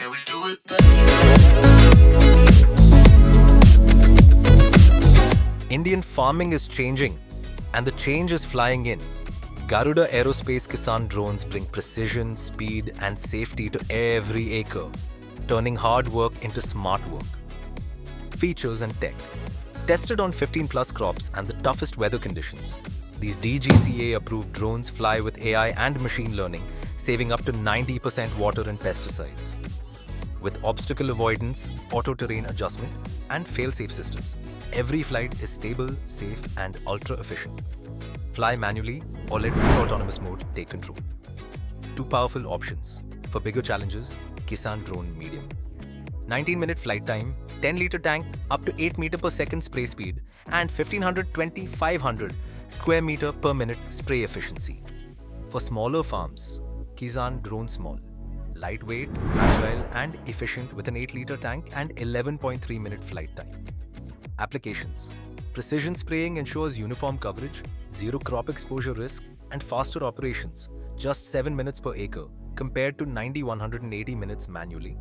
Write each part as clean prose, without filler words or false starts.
Can we do it? Indian farming is changing, and the change is flying in. Garuda Aerospace Kisan Drones bring precision, speed, and safety to every acre, turning hard work into smart work. Features and tech. Tested on 15 plus crops and the toughest weather conditions, these DGCA-approved drones fly with AI and machine learning, saving up to 90% water and pesticides. With obstacle avoidance, auto-terrain adjustment, and fail-safe systems, every flight is stable, safe, and ultra-efficient. Fly manually or let full autonomous mode take control. Two powerful options. For bigger challenges, Kisan Drone Medium. 19-minute flight time, 10-liter tank, up to 8 meter per second spray speed, and 1500-2500 square meter per minute spray efficiency. For smaller farms, Kisan Drone Small. Lightweight, agile, and efficient with an 8-liter tank and 11.3-minute flight time. Applications. Precision spraying ensures uniform coverage, zero crop exposure risk, and faster operations, just 7 minutes per acre compared to 180 minutes manually.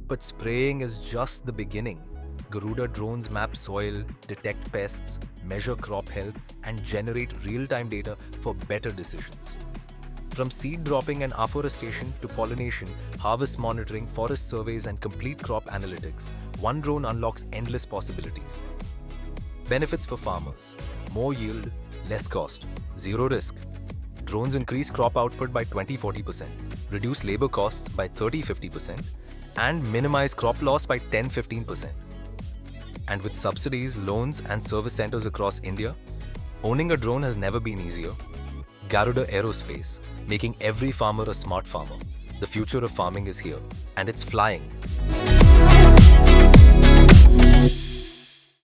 But spraying is just the beginning. Garuda drones map soil, detect pests, measure crop health, and generate real-time data for better decisions. From seed dropping and afforestation to pollination, harvest monitoring, forest surveys, and complete crop analytics, one drone unlocks endless possibilities. Benefits for farmers: more yield, less cost, zero risk. Drones increase crop output by 20-40%, reduce labor costs by 30-50%, and minimize crop loss by 10-15%. And with subsidies, loans, and service centers across India, owning a drone has never been easier. Garuda Aerospace, making every farmer a smart farmer. The future of farming is here, and it's flying.